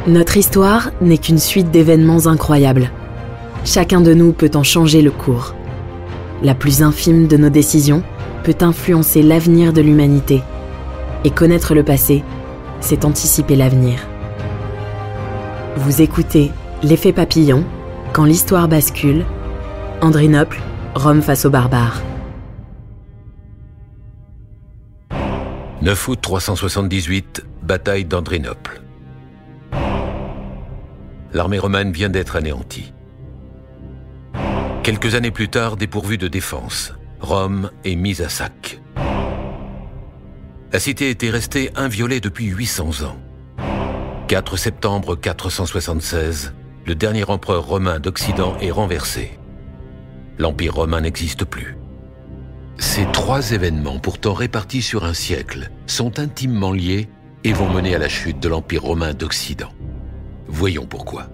Notre histoire n'est qu'une suite d'événements incroyables. Chacun de nous peut en changer le cours. La plus infime de nos décisions peut influencer l'avenir de l'humanité. Et connaître le passé, c'est anticiper l'avenir. Vous écoutez L'effet papillon, quand l'histoire bascule, Andrinople, Rome face aux barbares. 9 août 378, bataille d'Andrinople. L'armée romaine vient d'être anéantie. Quelques années plus tard, dépourvue de défense, Rome est mise à sac. La cité était restée inviolée depuis 800 ans. 4 septembre 476, le dernier empereur romain d'Occident est renversé. L'Empire romain n'existe plus. Ces 3 événements, pourtant répartis sur un siècle, sont intimement liés et vont mener à la chute de l'Empire romain d'Occident. Voyons pourquoi.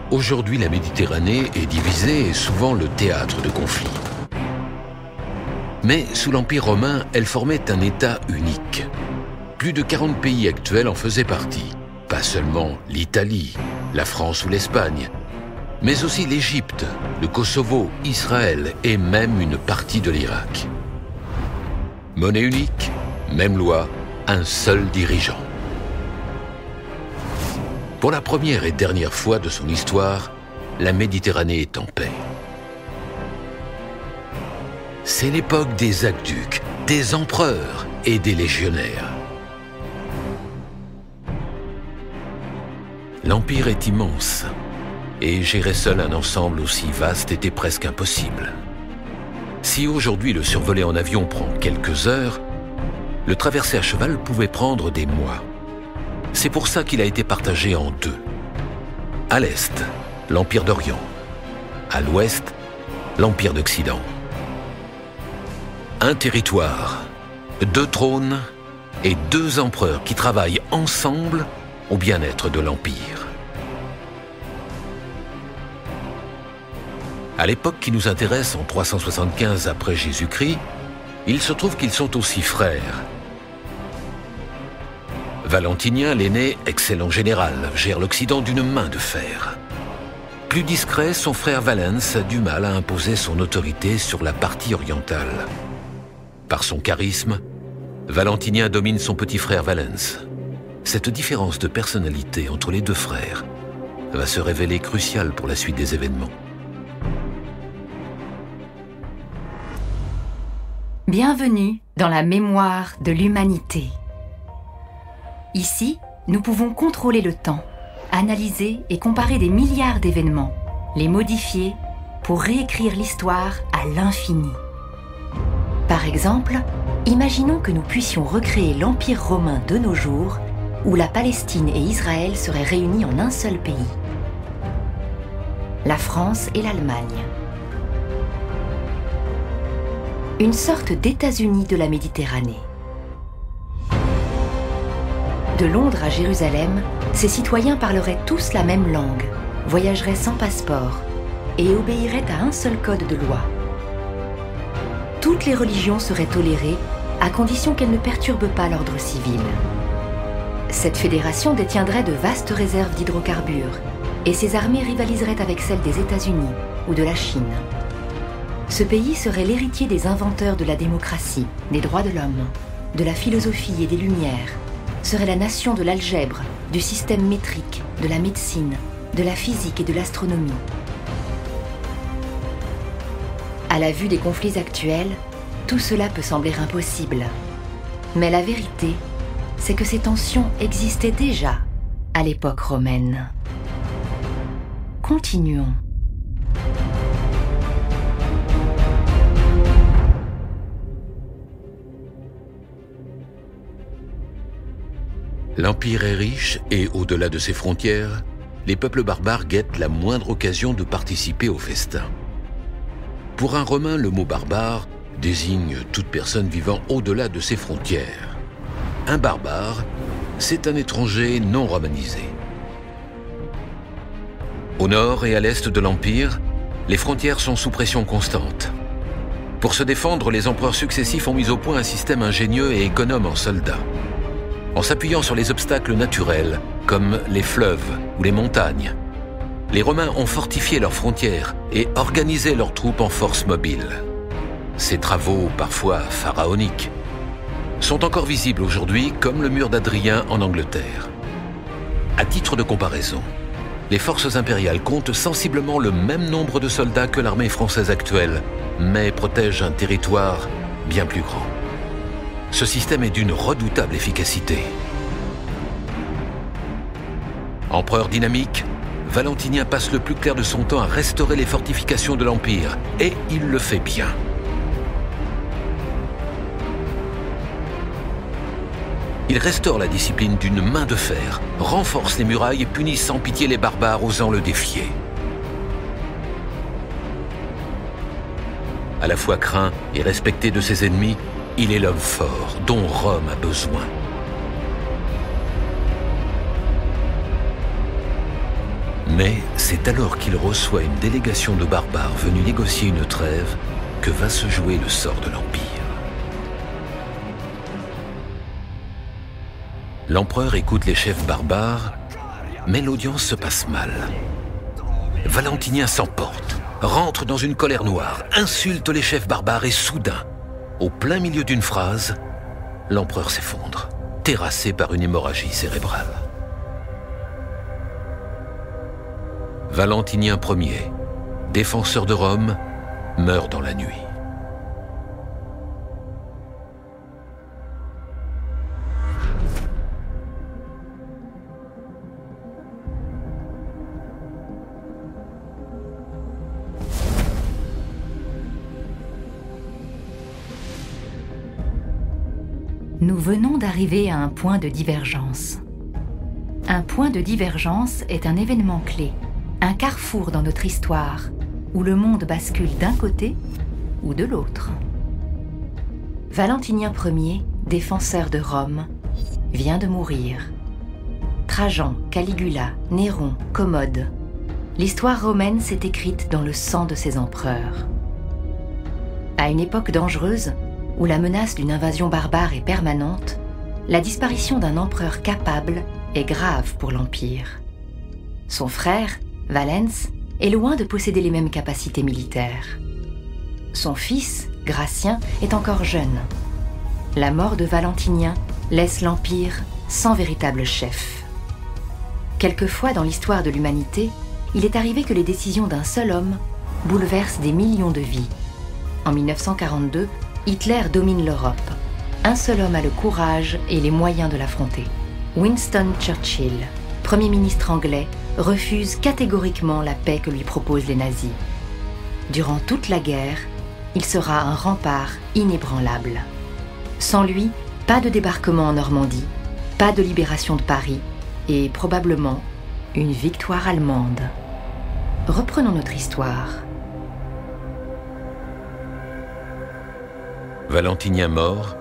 Aujourd'hui, la Méditerranée est divisée et souvent le théâtre de conflits. Mais sous l'Empire romain, elle formait un État unique. Plus de 40 pays actuels en faisaient partie. Pas seulement l'Italie, la France ou l'Espagne, mais aussi l'Égypte, le Kosovo, Israël et même une partie de l'Irak. Monnaie unique, même loi, un seul dirigeant. Pour la première et dernière fois de son histoire, la Méditerranée est en paix. C'est l'époque des aqueducs, des empereurs et des légionnaires. L'Empire est immense, et gérer seul un ensemble aussi vaste était presque impossible. Si aujourd'hui le survoler en avion prend quelques heures, le traverser à cheval pouvait prendre des mois. C'est pour ça qu'il a été partagé en 2. À l'est, l'Empire d'Orient. À l'ouest, l'Empire d'Occident. Un territoire, 2 trônes et 2 empereurs qui travaillent ensemble au bien-être de l'Empire. À l'époque qui nous intéresse, en 375 après Jésus-Christ, il se trouve qu'ils sont aussi frères. Valentinien, l'aîné, excellent général, gère l'Occident d'une main de fer. Plus discret, son frère Valens a du mal à imposer son autorité sur la partie orientale. Par son charisme, Valentinien domine son petit frère Valens. Cette différence de personnalité entre les 2 frères va se révéler cruciale pour la suite des événements. Bienvenue dans la mémoire de l'humanité. Ici, nous pouvons contrôler le temps, analyser et comparer des milliards d'événements, les modifier pour réécrire l'histoire à l'infini. Par exemple, imaginons que nous puissions recréer l'Empire romain de nos jours, où la Palestine et Israël seraient réunis en un seul pays. La France et l'Allemagne. Une sorte d'États-Unis de la Méditerranée. De Londres à Jérusalem, ces citoyens parleraient tous la même langue, voyageraient sans passeport et obéiraient à un seul code de loi. Toutes les religions seraient tolérées à condition qu'elles ne perturbent pas l'ordre civil. Cette fédération détiendrait de vastes réserves d'hydrocarbures et ses armées rivaliseraient avec celles des États-Unis ou de la Chine. Ce pays serait l'héritier des inventeurs de la démocratie, des droits de l'homme, de la philosophie et des Lumières, serait la nation de l'algèbre, du système métrique, de la médecine, de la physique et de l'astronomie. À la vue des conflits actuels, tout cela peut sembler impossible. Mais la vérité, c'est que ces tensions existaient déjà à l'époque romaine. Continuons. L'Empire est riche et, au-delà de ses frontières, les peuples barbares guettent la moindre occasion de participer au festin. Pour un Romain, le mot barbare désigne toute personne vivant au-delà de ses frontières. Un barbare, c'est un étranger non romanisé. Au nord et à l'est de l'Empire, les frontières sont sous pression constante. Pour se défendre, les empereurs successifs ont mis au point un système ingénieux et économe en soldats. En s'appuyant sur les obstacles naturels, comme les fleuves ou les montagnes, les Romains ont fortifié leurs frontières et organisé leurs troupes en forces mobiles. Ces travaux, parfois pharaoniques, sont encore visibles aujourd'hui comme le mur d'Adrien en Angleterre. À titre de comparaison, les forces impériales comptent sensiblement le même nombre de soldats que l'armée française actuelle, mais protègent un territoire bien plus grand. Ce système est d'une redoutable efficacité. Empereur dynamique, Valentinien passe le plus clair de son temps à restaurer les fortifications de l'Empire, et il le fait bien. Il restaure la discipline d'une main de fer, renforce les murailles et punit sans pitié les barbares osant le défier. À la fois craint et respecté de ses ennemis, il est l'homme fort dont Rome a besoin. Mais c'est alors qu'il reçoit une délégation de barbares venus négocier une trêve que va se jouer le sort de l'Empire. L'empereur écoute les chefs barbares, mais l'audience se passe mal. Valentinien s'emporte, rentre dans une colère noire, insulte les chefs barbares et soudain, au plein milieu d'une phrase, l'empereur s'effondre, terrassé par une hémorragie cérébrale. Valentinien Ier, défenseur de Rome, meurt dans la nuit. Nous venons d'arriver à un point de divergence. Un point de divergence est un événement clé, un carrefour dans notre histoire, où le monde bascule d'un côté ou de l'autre. Valentinien Ier, défenseur de Rome, vient de mourir. Trajan, Caligula, Néron, Commode, l'histoire romaine s'est écrite dans le sang de ses empereurs. À une époque dangereuse, où la menace d'une invasion barbare est permanente, la disparition d'un empereur capable est grave pour l'Empire. Son frère, Valens, est loin de posséder les mêmes capacités militaires. Son fils, Gratien, est encore jeune. La mort de Valentinien laisse l'Empire sans véritable chef. Quelquefois dans l'histoire de l'humanité, il est arrivé que les décisions d'un seul homme bouleversent des millions de vies. En 1942, Hitler domine l'Europe. Un seul homme a le courage et les moyens de l'affronter. Winston Churchill, Premier ministre anglais, refuse catégoriquement la paix que lui proposent les nazis. Durant toute la guerre, il sera un rempart inébranlable. Sans lui, pas de débarquement en Normandie, pas de libération de Paris et probablement une victoire allemande. Reprenons notre histoire. Valentinien mort,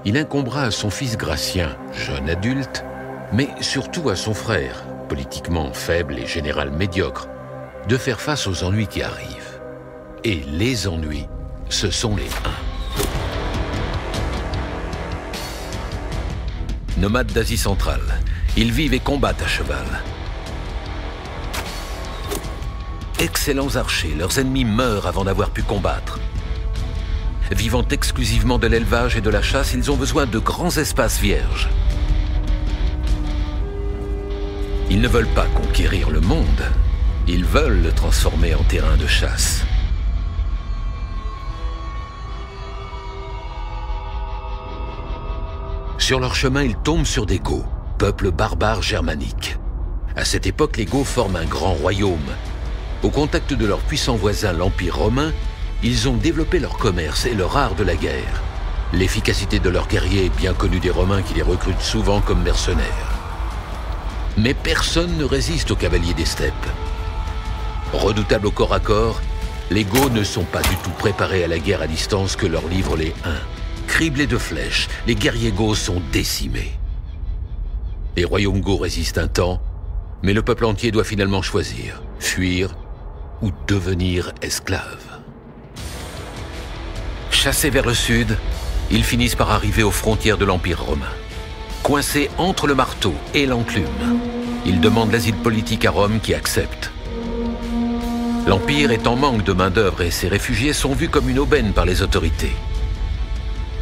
il incombera à son fils Gratien, jeune adulte, mais surtout à son frère, politiquement faible et général médiocre, de faire face aux ennuis qui arrivent. Et les ennuis, ce sont les Huns. Nomades d'Asie centrale, ils vivent et combattent à cheval. Excellents archers, leurs ennemis meurent avant d'avoir pu combattre. Vivant exclusivement de l'élevage et de la chasse, ils ont besoin de grands espaces vierges. Ils ne veulent pas conquérir le monde, ils veulent le transformer en terrain de chasse. Sur leur chemin, ils tombent sur des Goths, peuple barbare germanique. À cette époque, les Goths forment un grand royaume. Au contact de leur puissant voisin, l'Empire romain, ils ont développé leur commerce et leur art de la guerre. L'efficacité de leurs guerriers est bien connue des Romains qui les recrutent souvent comme mercenaires. Mais personne ne résiste aux cavaliers des steppes. Redoutables au corps à corps, les Goths ne sont pas du tout préparés à la guerre à distance que leur livrent les Huns. Criblés de flèches, les guerriers Goths sont décimés. Les royaumes Goths résistent un temps, mais le peuple entier doit finalement choisir, fuir ou devenir esclave. Chassés vers le sud, ils finissent par arriver aux frontières de l'Empire romain. Coincés entre le marteau et l'enclume, ils demandent l'asile politique à Rome qui accepte. L'Empire est en manque de main-d'œuvre et ces réfugiés sont vus comme une aubaine par les autorités.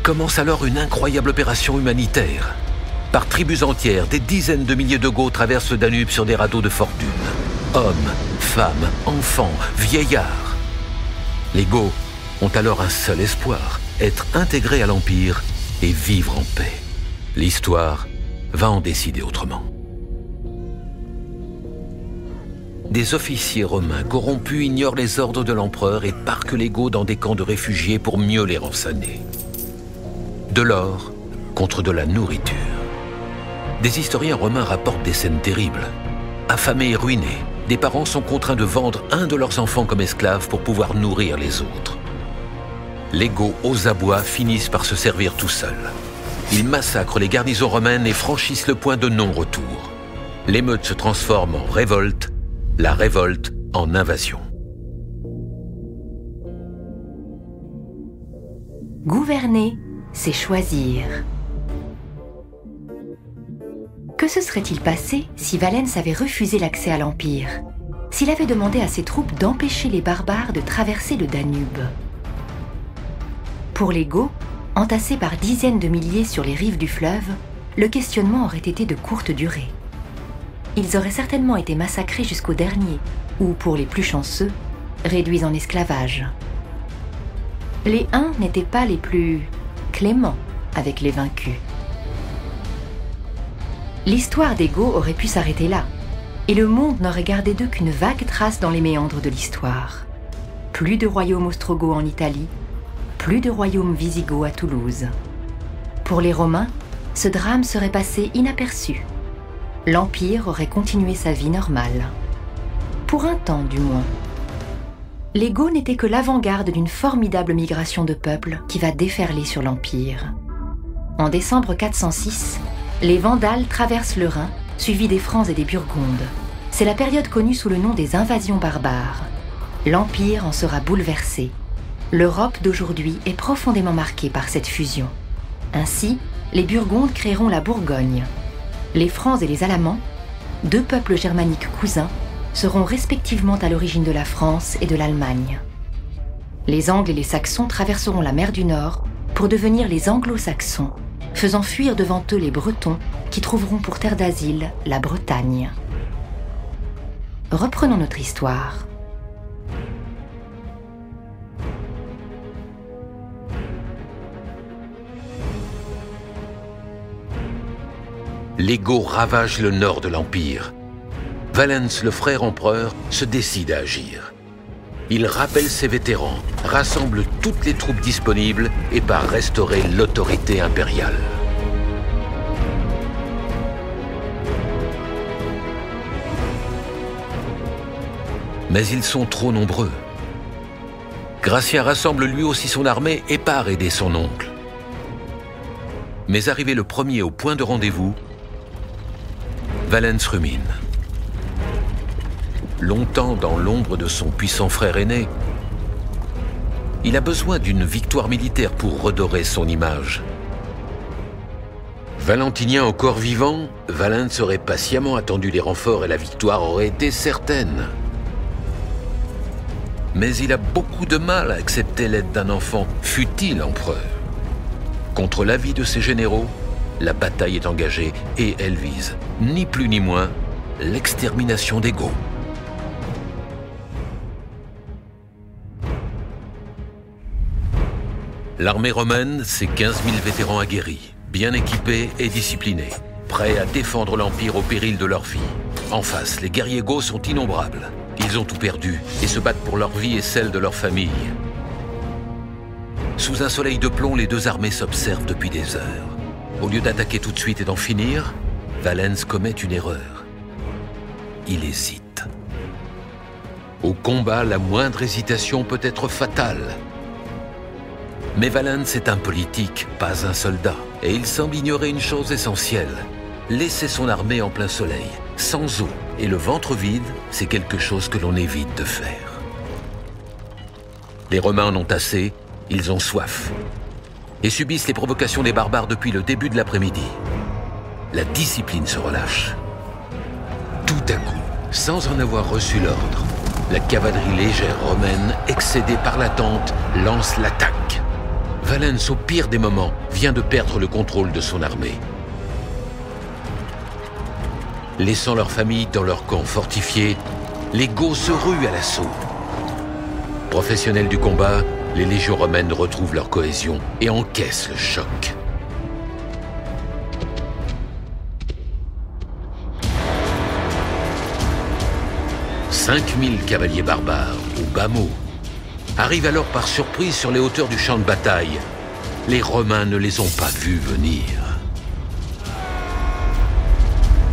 Commence alors une incroyable opération humanitaire. Par tribus entières, des dizaines de milliers de Goths traversent le Danube sur des radeaux de fortune. Hommes, femmes, enfants, vieillards. Les Goths ont alors un seul espoir, être intégrés à l'Empire et vivre en paix. L'histoire va en décider autrement. Des officiers romains corrompus ignorent les ordres de l'empereur et parquent les Goths dans des camps de réfugiés pour mieux les rançonner. De l'or contre de la nourriture. Des historiens romains rapportent des scènes terribles. Affamés et ruinés, des parents sont contraints de vendre un de leurs enfants comme esclave pour pouvoir nourrir les autres. Les Goths aux abois finissent par se servir tout seuls. Ils massacrent les garnisons romaines et franchissent le point de non-retour. L'émeute se transforme en révolte, la révolte en invasion. Gouverner, c'est choisir. Que se serait-il passé si Valens avait refusé l'accès à l'Empire? S'il avait demandé à ses troupes d'empêcher les barbares de traverser le Danube? Pour les Goths, entassés par dizaines de milliers sur les rives du fleuve, le questionnement aurait été de courte durée. Ils auraient certainement été massacrés jusqu'au dernier, ou, pour les plus chanceux, réduits en esclavage. Les Huns n'étaient pas les plus cléments avec les vaincus. L'histoire des Goths aurait pu s'arrêter là, et le monde n'aurait gardé d'eux qu'une vague trace dans les méandres de l'histoire. Plus de royaume ostrogoth en Italie, plus de royaume wisigoth à Toulouse. Pour les Romains, ce drame serait passé inaperçu. L'Empire aurait continué sa vie normale. Pour un temps, du moins. Les Goths n'étaient que l'avant-garde d'une formidable migration de peuples qui va déferler sur l'Empire. En décembre 406, les Vandales traversent le Rhin, suivis des Francs et des Burgondes. C'est la période connue sous le nom des invasions barbares. L'Empire en sera bouleversé. L'Europe d'aujourd'hui est profondément marquée par cette fusion. Ainsi, les Burgondes créeront la Bourgogne. Les Francs et les Alamans, deux peuples germaniques cousins, seront respectivement à l'origine de la France et de l'Allemagne. Les Angles et les Saxons traverseront la mer du Nord pour devenir les Anglo-Saxons, faisant fuir devant eux les Bretons qui trouveront pour terre d'asile la Bretagne. Reprenons notre histoire. Les Goths ravagent le nord de l'Empire. Valens, le frère empereur, se décide à agir. Il rappelle ses vétérans, rassemble toutes les troupes disponibles et part restaurer l'autorité impériale. Mais ils sont trop nombreux. Gratien rassemble lui aussi son armée et part aider son oncle. Mais arrivé le premier au point de rendez-vous, Valens rumine. Longtemps dans l'ombre de son puissant frère aîné, il a besoin d'une victoire militaire pour redorer son image. Valentinien encore vivant, Valens aurait patiemment attendu les renforts et la victoire aurait été certaine. Mais il a beaucoup de mal à accepter l'aide d'un enfant, fût-il empereur. Contre l'avis de ses généraux, la bataille est engagée et elle vise, ni plus ni moins, l'extermination des Goths. L'armée romaine, c'est 15 000 vétérans aguerris, bien équipés et disciplinés, prêts à défendre l'Empire au péril de leur vie. En face, les guerriers Goths sont innombrables. Ils ont tout perdu et se battent pour leur vie et celle de leur famille. Sous un soleil de plomb, les deux armées s'observent depuis des heures. Au lieu d'attaquer tout de suite et d'en finir, Valens commet une erreur. Il hésite. Au combat, la moindre hésitation peut être fatale. Mais Valens est un politique, pas un soldat. Et il semble ignorer une chose essentielle. Laisser son armée en plein soleil, sans eau et le ventre vide, c'est quelque chose que l'on évite de faire. Les Romains en ont assez, Ils ont soif et subissent les provocations des barbares depuis le début de l'après-midi. La discipline se relâche. Tout à coup, sans en avoir reçu l'ordre, la cavalerie légère romaine, excédée par l'attente, lance l'attaque. Valens, au pire des moments, vient de perdre le contrôle de son armée. Laissant leur famille dans leur camp fortifié, les Goths se ruent à l'assaut. Professionnels du combat, les légions romaines retrouvent leur cohésion et encaissent le choc. « 5000 cavaliers barbares, ou bas-mots, arrivent alors par surprise sur les hauteurs du champ de bataille. Les Romains ne les ont pas vus venir.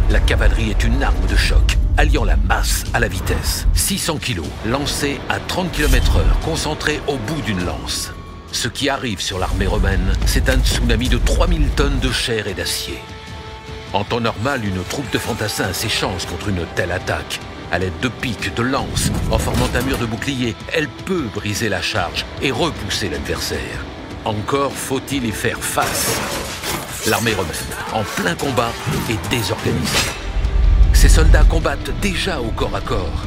La cavalerie est une arme de choc, alliant la masse à la vitesse. 600 kilos, lancés à 30 km/h, concentrés au bout d'une lance. Ce qui arrive sur l'armée romaine, c'est un tsunami de 3000 tonnes de chair et d'acier. En temps normal, une troupe de fantassins s'échange contre une telle attaque. À l'aide de piques, de lances, en formant un mur de boucliers, elle peut briser la charge et repousser l'adversaire. Encore faut-il y faire face. L'armée romaine, en plein combat, est désorganisée. Ses soldats combattent déjà au corps à corps.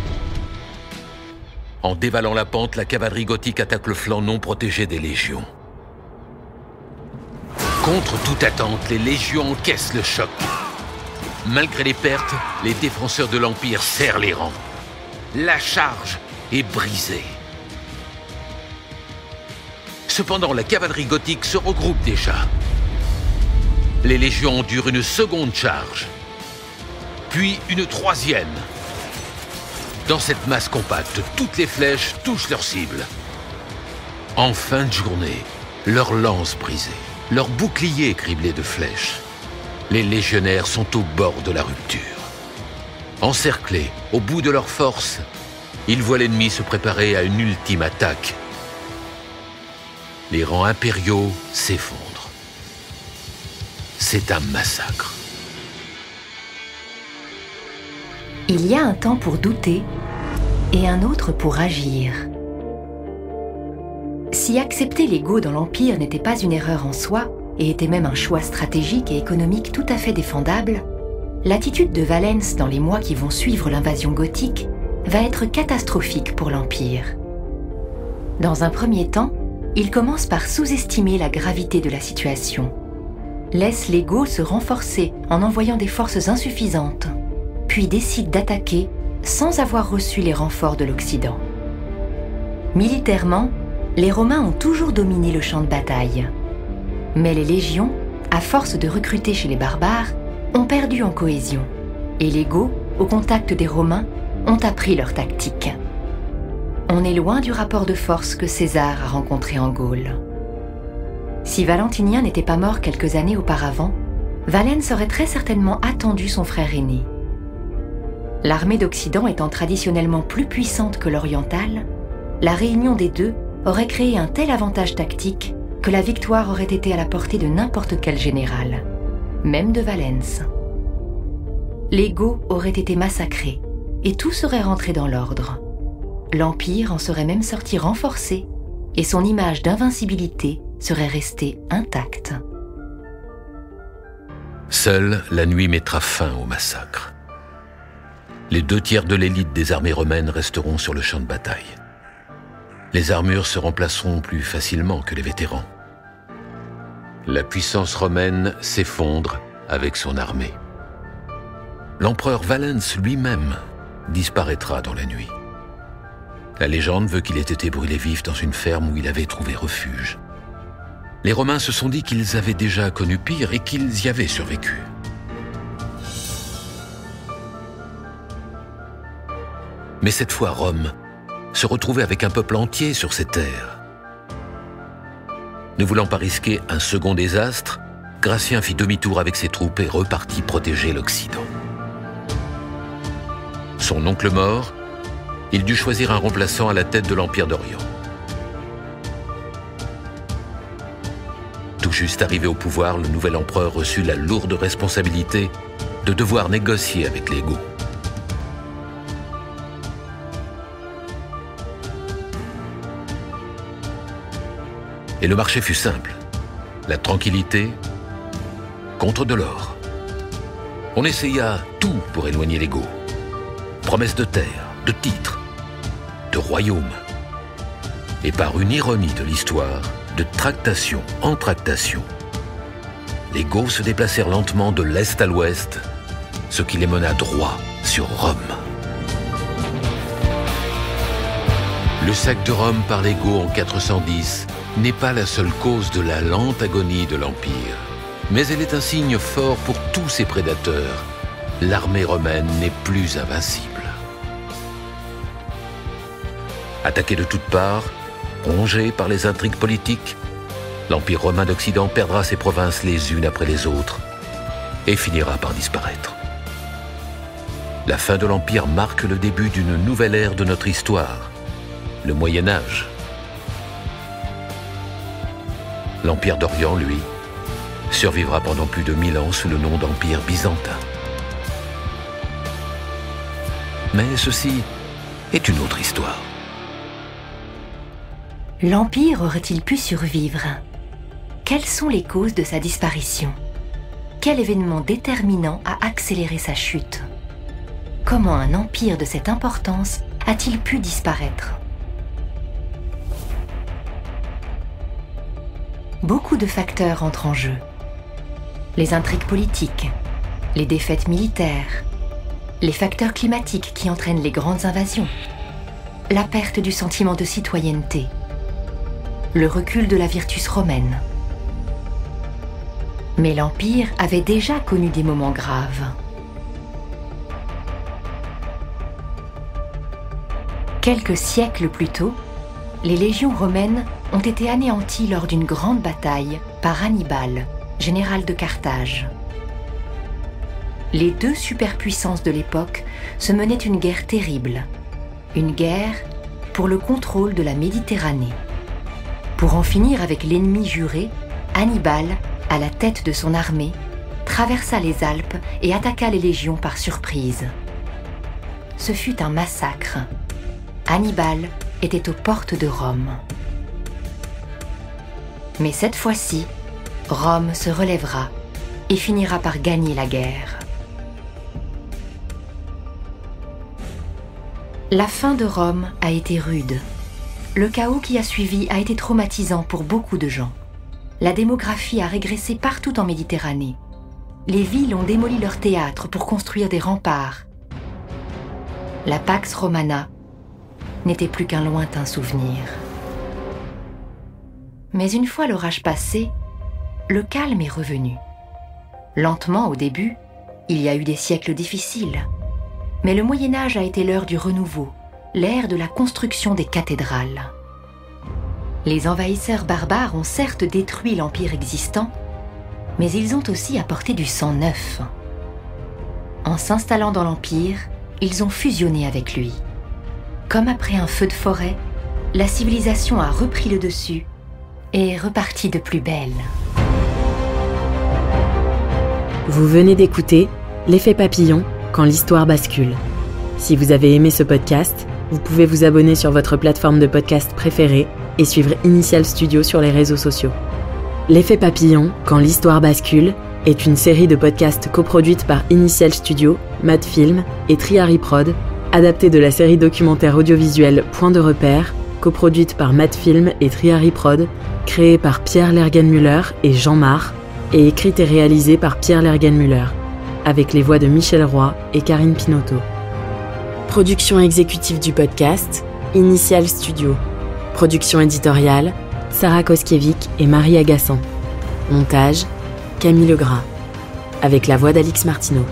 En dévalant la pente, la cavalerie gothique attaque le flanc non protégé des légions. Contre toute attente, les légions encaissent le choc. Malgré les pertes, les défenseurs de l'Empire serrent les rangs. La charge est brisée. Cependant, la cavalerie gothique se regroupe déjà. Les légions endurent une seconde charge, puis une troisième. Dans cette masse compacte, toutes les flèches touchent leur cible. En fin de journée, leurs lances brisées, leurs boucliers criblés de flèches, les légionnaires sont au bord de la rupture. Encerclés, au bout de leur force, ils voient l'ennemi se préparer à une ultime attaque. Les rangs impériaux s'effondrent. C'est un massacre. Il y a un temps pour douter et un autre pour agir. Si accepter les Goths dans l'Empire n'était pas une erreur en soi, et était même un choix stratégique et économique tout à fait défendable, l'attitude de Valens dans les mois qui vont suivre l'invasion gothique va être catastrophique pour l'Empire. Dans un premier temps, il commence par sous-estimer la gravité de la situation, laisse les Goths se renforcer en envoyant des forces insuffisantes, puis décide d'attaquer sans avoir reçu les renforts de l'Occident. Militairement, les Romains ont toujours dominé le champ de bataille. Mais les légions, à force de recruter chez les barbares, ont perdu en cohésion. Et les Goths, au contact des Romains, ont appris leur tactique. On est loin du rapport de force que César a rencontré en Gaule. Si Valentinien n'était pas mort quelques années auparavant, Valens aurait très certainement attendu son frère aîné. L'armée d'Occident étant traditionnellement plus puissante que l'orientale, la réunion des deux aurait créé un tel avantage tactique que la victoire aurait été à la portée de n'importe quel général, même de Valens. Les Goths auraient été massacrés et tout serait rentré dans l'ordre. L'Empire en serait même sorti renforcé et son image d'invincibilité serait restée intacte. Seule la nuit mettra fin au massacre. Les 2/3 de l'élite des armées romaines resteront sur le champ de bataille. Les armures se remplaceront plus facilement que les vétérans. La puissance romaine s'effondre avec son armée. L'empereur Valens lui-même disparaîtra dans la nuit. La légende veut qu'il ait été brûlé vif dans une ferme où il avait trouvé refuge. Les Romains se sont dit qu'ils avaient déjà connu pire et qu'ils y avaient survécu. Mais cette fois, Rome se retrouvait avec un peuple entier sur ses terres. Ne voulant pas risquer un second désastre, Gratien fit demi-tour avec ses troupes et repartit protéger l'Occident. Son oncle mort, il dut choisir un remplaçant à la tête de l'Empire d'Orient. Tout juste arrivé au pouvoir, le nouvel empereur reçut la lourde responsabilité de devoir négocier avec les Goths. Et le marché fut simple. La tranquillité contre de l'or. On essaya tout pour éloigner l'ego. Promesses de terre, de titres, de royaumes. Et par une ironie de l'histoire, de tractation en tractation, les Goths se déplacèrent lentement de l'est à l'ouest, ce qui les mena droit sur Rome. Le sac de Rome par les Goths en 410 n'est pas la seule cause de la lente agonie de l'Empire, mais elle est un signe fort pour tous ses prédateurs. L'armée romaine n'est plus invincible. Attaqué de toutes parts, rongé par les intrigues politiques, l'Empire romain d'Occident perdra ses provinces les unes après les autres et finira par disparaître. La fin de l'Empire marque le début d'une nouvelle ère de notre histoire, le Moyen Âge. L'Empire d'Orient, lui, survivra pendant plus de 1000 ans sous le nom d'Empire byzantin. Mais ceci est une autre histoire. L'Empire aurait-il pu survivre? Quelles sont les causes de sa disparition? Quel événement déterminant a accéléré sa chute? Comment un empire de cette importance a-t-il pu disparaître? Beaucoup de facteurs entrent en jeu. Les intrigues politiques, les défaites militaires, les facteurs climatiques qui entraînent les grandes invasions, la perte du sentiment de citoyenneté, le recul de la virtus romaine. Mais l'Empire avait déjà connu des moments graves. Quelques siècles plus tôt, les légions romaines ont été anéanties lors d'une grande bataille par Hannibal, général de Carthage. Les deux superpuissances de l'époque se menaient une guerre terrible, une guerre pour le contrôle de la Méditerranée. Pour en finir avec l'ennemi juré, Hannibal, à la tête de son armée, traversa les Alpes et attaqua les légions par surprise. Ce fut un massacre. Hannibal était aux portes de Rome. Mais cette fois-ci, Rome se relèvera et finira par gagner la guerre. La fin de Rome a été rude. Le chaos qui a suivi a été traumatisant pour beaucoup de gens. La démographie a régressé partout en Méditerranée. Les villes ont démoli leurs théâtres pour construire des remparts. La Pax Romana n'était plus qu'un lointain souvenir. Mais une fois l'orage passé, le calme est revenu. Lentement au début, il y a eu des siècles difficiles. Mais le Moyen-Âge a été l'heure du renouveau, l'ère de la construction des cathédrales. Les envahisseurs barbares ont certes détruit l'empire existant, mais ils ont aussi apporté du sang neuf. En s'installant dans l'empire, ils ont fusionné avec lui. Comme après un feu de forêt, la civilisation a repris le dessus et est repartie de plus belle. Vous venez d'écouter L'effet papillon quand l'histoire bascule. Si vous avez aimé ce podcast, vous pouvez vous abonner sur votre plateforme de podcast préférée et suivre Initial Studio sur les réseaux sociaux. L'effet papillon quand l'histoire bascule est une série de podcasts coproduite par Initial Studio, Madfilm et Triary Prod, adaptée de la série documentaire audiovisuelle Point de repère, coproduite par Madfilm et Triary Prod, créée par Pierre Lergenmüller et Jean Marc, et écrite et réalisée par Pierre Lergenmüller, avec les voix de Michel Roy et Karine Pinotto. Production exécutive du podcast, Initial Studio. Production éditoriale, Sarah Koskiewicz et Marie Agassan. Montage, Camille Legras. Avec la voix d'Alix Martineau.